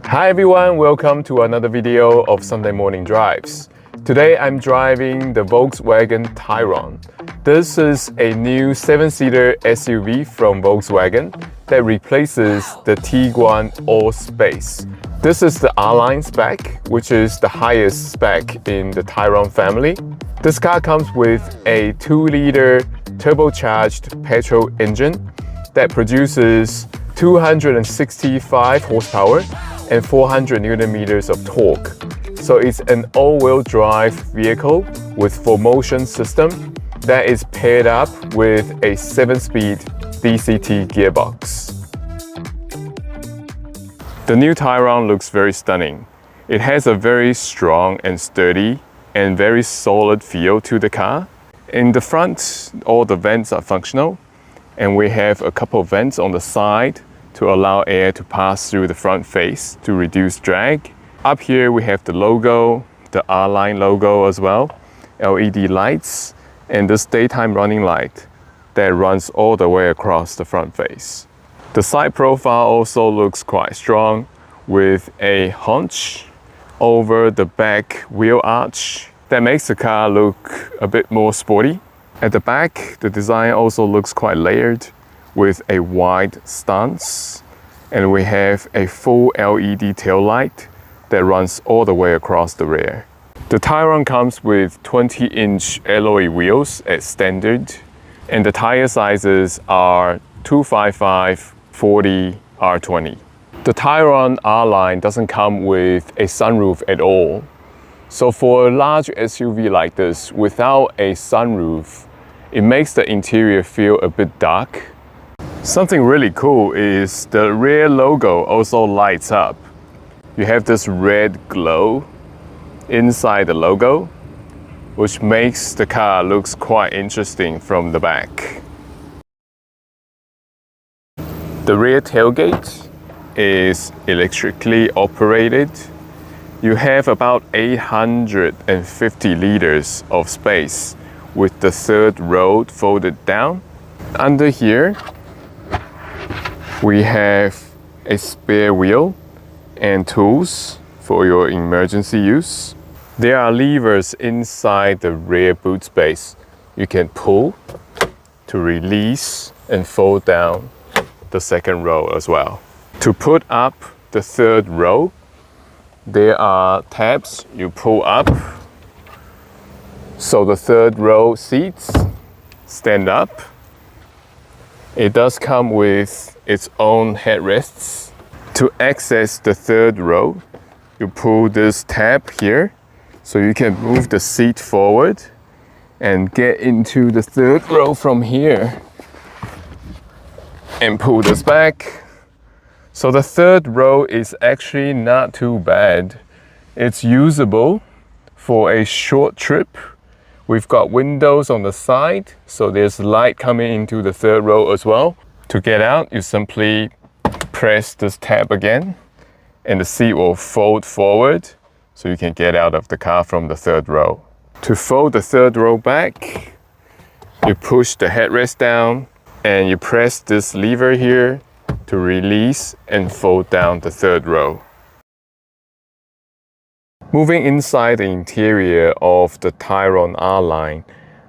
Hi everyone, welcome to another video of Sunday Morning Drives. Today I'm driving the Volkswagen Tayron. This is a new 7-seater SUV from Volkswagen that replaces the Tiguan Allspace. This is the R-Line spec, which is the highest spec in the Tayron family. This car comes with a 2-liter turbocharged petrol engine that produces 265 horsepower and 400 Newton meters of torque. So it's an all-wheel drive vehicle with 4Motion system that is paired up with a 7-speed DCT gearbox. The new Tayron looks very stunning. It has a very strong and sturdy and very solid feel to the car. In the front, all the vents are functional, and we have a couple of vents on the side to allow air to pass through the front face to reduce drag. Up here we have the logo, the R-Line logo as well, LED lights, and this daytime running light that runs all the way across the front face. The side profile also looks quite strong with a hunch over the back wheel arch that makes the car look a bit more sporty. At the back, the design also looks quite layered with a wide stance, and we have a full LED tail light that runs all the way across the rear. The Tayron comes with 20-inch alloy wheels at standard, and the tire sizes are 255, 40, R20. The Tayron R-Line doesn't come with a sunroof at all. So for a large SUV like this, without a sunroof, it makes the interior feel a bit dark. Something really cool is the rear logo also lights up. You have this red glow inside the logo, which makes the car looks quite interesting from the back. The rear tailgate is electrically operated. You have about 850 liters of space with the third row folded down. Under here, we have a spare wheel and tools for your emergency use. There are levers inside the rear boot space. You can pull to release and fold down the second row as well. To put up the third row, there are tabs you pull up so the third row seats stand up. It does come with its own headrests. To access the third row, you pull this tab here so you can move the seat forward and get into the third row from here, and pull this back. So the third row is actually not too bad. It's usable for a short trip. We've got windows on the side, so there's light coming into the third row as well. To get out, you simply press this tab again, and the seat will fold forward so you can get out of the car from the third row. To fold the third row back, you push the headrest down and you press this lever here to release and fold down the third row. Moving inside the interior of the Tayron R-Line,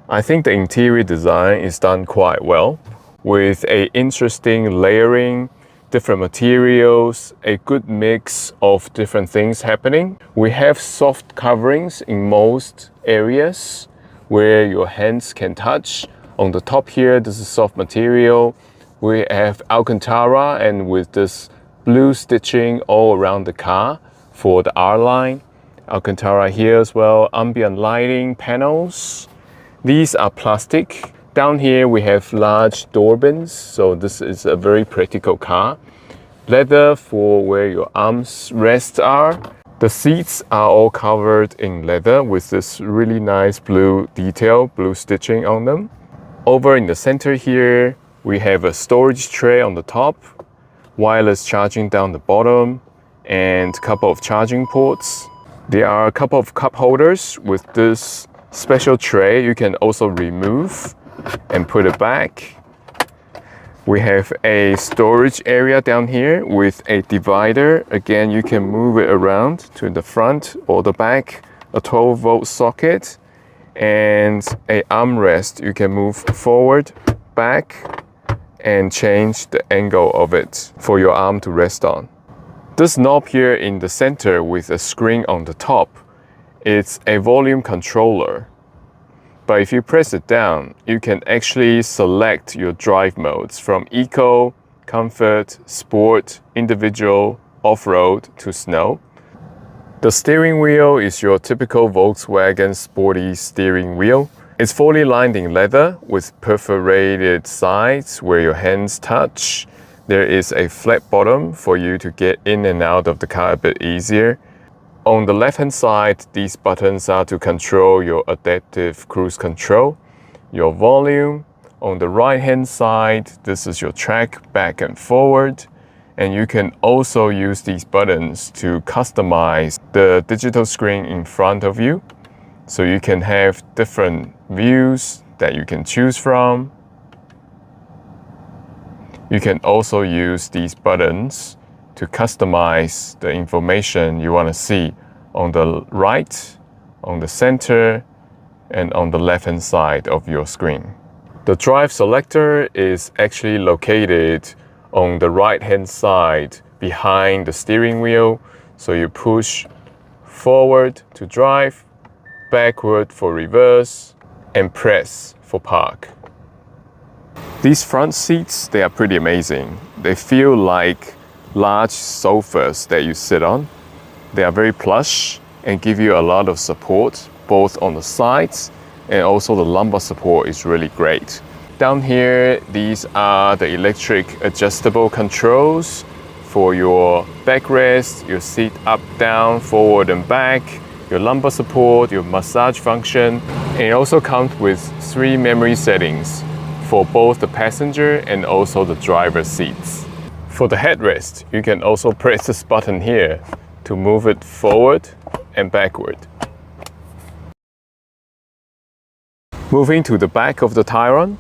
I think the interior design is done quite well with an interesting layering, different materials, a good mix of different things happening. We have soft coverings in most areas where your hands can touch. On the top here, this is soft material. We have Alcantara, and with this blue stitching all around the car for the R-Line. Alcantara here as well, ambient lighting panels. These are plastic. Down here we have large door bins, so this is a very practical car. Leather for where your arms rests are. The seats are all covered in leather with this really nice blue detail, blue stitching on them. Over in the center here, we have a storage tray on the top, wireless charging down the bottom, and a couple of charging ports. There are a couple of cup holders with this special tray you can also remove and put it back. We have a storage area down here with a divider. Again, you can move it around to the front or the back, a 12-volt socket, and an armrest. You can move forward, back, and change the angle of it for your arm to rest on. This knob here in the center with a screen on the top, it's a volume controller. But if you press it down, you can actually select your drive modes from Eco, Comfort, Sport, Individual, Off-Road to Snow. The steering wheel is your typical Volkswagen sporty steering wheel. It's fully lined in leather with perforated sides where your hands touch. There is a flat bottom for you to get in and out of the car a bit easier. On the left-hand side, these buttons are to control your adaptive cruise control, your volume. On the right-hand side, this is your track back and forward. And you can also use these buttons to customize the digital screen in front of you. So you can have different views that you can choose from. You can also use these buttons to customize the information you want to see on the right, on the center, and on the left-hand side of your screen. The drive selector is actually located on the right-hand side behind the steering wheel. So you push forward to drive, backward for reverse, and press for park. These front seats, they are pretty amazing. They feel like large sofas that you sit on. They are very plush and give you a lot of support, both on the sides and also the lumbar support is really great. Down here, these are the electric adjustable controls for your backrest, your seat up, down, forward and back, your lumbar support, your massage function. And it also comes with 3 memory settings for both the passenger and also the driver's seats. For the headrest, you can also press this button here to move it forward and backward. Moving to the back of the Tayron.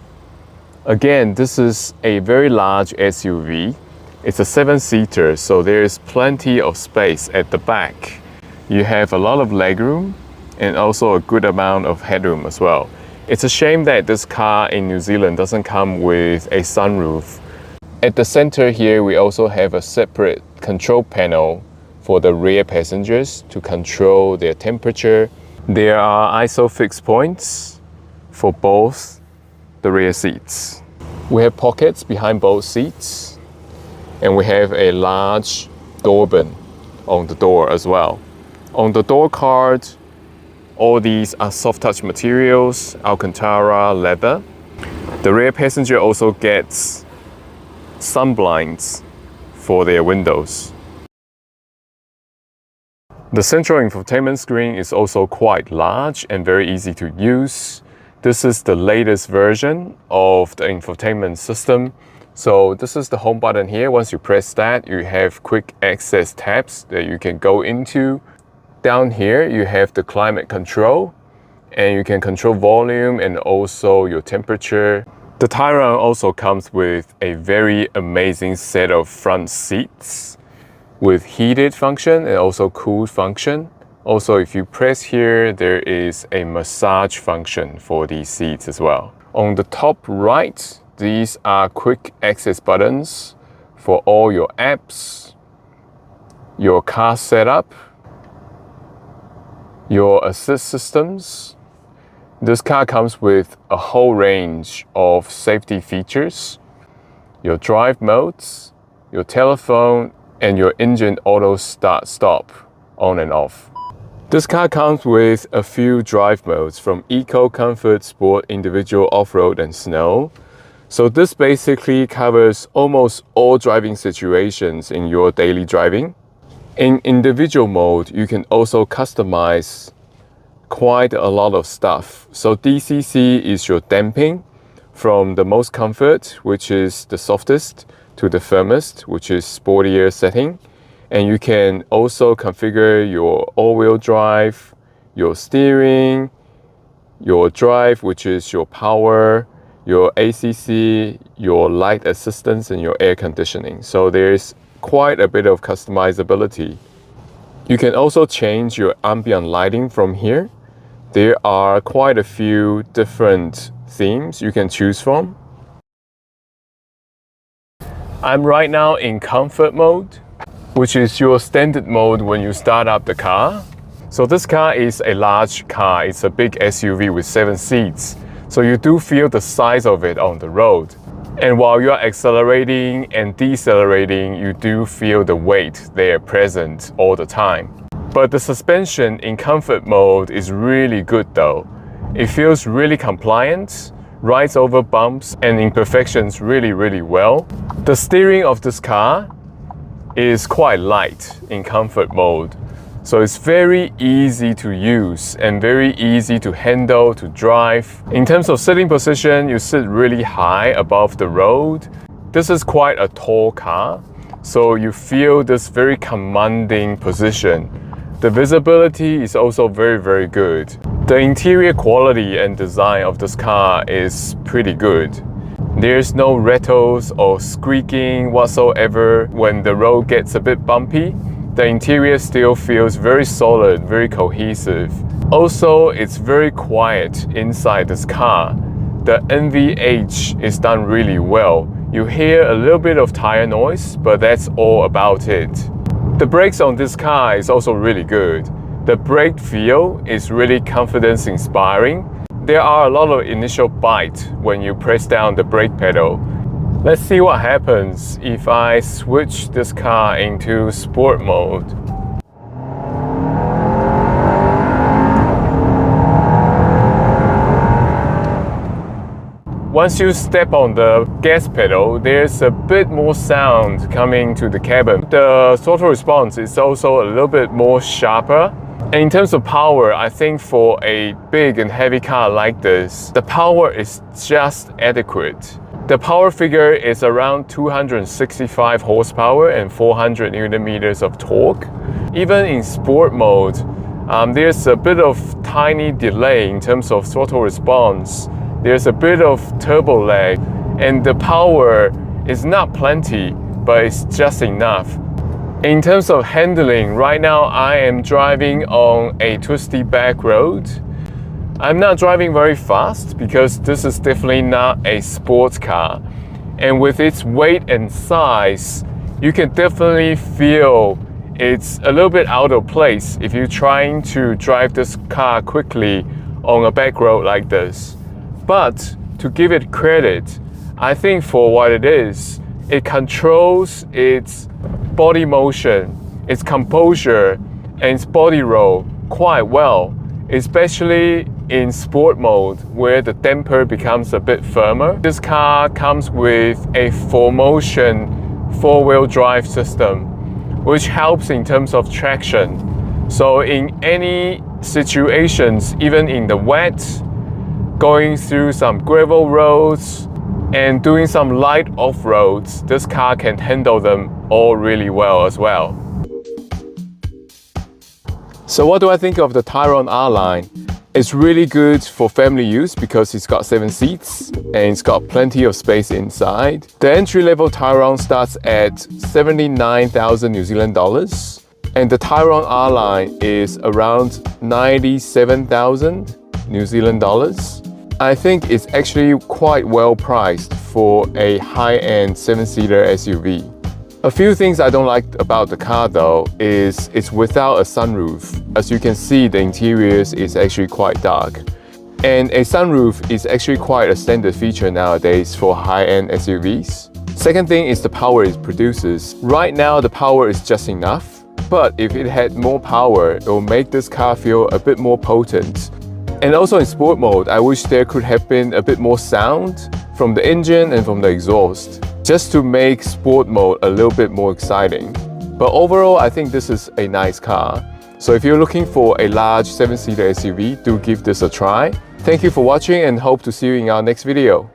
Again, this is a very large SUV. It's a 7-seater, so there is plenty of space at the back. You have a lot of legroom and also a good amount of headroom as well. It's a shame that this car in New Zealand doesn't come with a sunroof. At the center here, we also have a separate control panel for the rear passengers to control their temperature. There are ISO fixed points for both the rear seats. We have pockets behind both seats, and we have a large door bin on the door as well. On the door card, all these are soft touch materials, Alcantara leather. The rear passenger also gets sun blinds for their windows. The central infotainment screen is also quite large and very easy to use. This is the latest version of the infotainment system. So this is the home button here. Once you press that, you have quick access tabs that you can go into. Down here, you have the climate control, and you can control volume and also your temperature. The Tayron also comes with a very amazing set of front seats with heated function and also cooled function. Also, if you press here, there is a massage function for these seats as well. On the top right, these are quick access buttons for all your apps, your car setup, your assist systems. This car comes with a whole range of safety features, your drive modes, your telephone, and your engine auto start stop on and off. This car comes with a few drive modes from Eco, Comfort, Sport, Individual, Off-Road and Snow. So this basically covers almost all driving situations in your daily driving. In individual mode, you can also customize quite a lot of stuff. So DCC is your damping from the most comfort, which is the softest, to the firmest, which is sportier setting. And you can also configure your all-wheel drive, your steering, your drive, which is your power, your ACC, your light assistance, and your air conditioning. So there's quite a bit of customizability. You can also change your ambient lighting from here. There are quite a few different themes you can choose from. I'm right now in comfort mode, which is your standard mode when you start up the car. So this car is a large car. It's a big SUV with 7 seats. So you do feel the size of it on the road. And while you're accelerating and decelerating, you do feel the weight there present all the time. But the suspension in comfort mode is really good though. It feels really compliant, rides over bumps and imperfections really well. The steering of this car is quite light in comfort mode. So it's very easy to use and very easy to handle, to drive. In terms of sitting position, you sit really high above the road. This is quite a tall car, so you feel this very commanding position. The visibility is also very good. The interior quality and design of this car is pretty good. There's no rattles or squeaking whatsoever when the road gets a bit bumpy. The interior still feels very solid, very cohesive. Also, it's very quiet inside this car. The NVH is done really well. You hear a little bit of tire noise, but that's all about it. The brakes on this car is also really good. The brake feel is really confidence inspiring. There are a lot of initial bite when you press down the brake pedal. Let's see what happens if I switch this car into sport mode. Once you step on the gas pedal, there's a bit more sound coming to the cabin. The throttle response is also a little bit more sharper. And in terms of power, I think for a big and heavy car like this, the power is just adequate. The power figure is around 265 horsepower and 400 newton meters of torque. Even in sport mode, there's a bit of tiny delay in terms of throttle response. There's a bit of turbo lag, and the power is not plenty, but it's just enough. In terms of handling, right now I am driving on a twisty back road. I'm not driving very fast because this is definitely not a sports car. And with its weight and size, you can definitely feel it's a little bit out of place if you're trying to drive this car quickly on a back road like this. But to give it credit, I think for what it is, it controls its body motion, its composure, and its body roll quite well, especially in sport mode where the damper becomes a bit firmer. This car comes with a 4Motion 4-wheel drive system, which helps in terms of traction. So in any situations, even in the wet, going through some gravel roads, and doing some light off-roads, this car can handle them all really well as well. So what do I think of the Tayron R-Line? It's really good for family use because it's got 7 seats and it's got plenty of space inside. The entry-level Tayron starts at 79,000 New Zealand dollars and the Tayron R-Line is around 97,000 New Zealand dollars. I think it's actually quite well priced for a high-end 7-seater SUV. A few things I don't like about the car though is it's without a sunroof. As you can see, the interiors is actually quite dark. And a sunroof is actually quite a standard feature nowadays for high-end SUVs. Second thing is the power it produces. Right now the power is just enough, but if it had more power, it will make this car feel a bit more potent. And also in sport mode, I wish there could have been a bit more sound from the engine and from the exhaust, just to make sport mode a little bit more exciting. But overall, I think this is a nice car. So if you're looking for a large 7-seater SUV, do give this a try. Thank you for watching and hope to see you in our next video.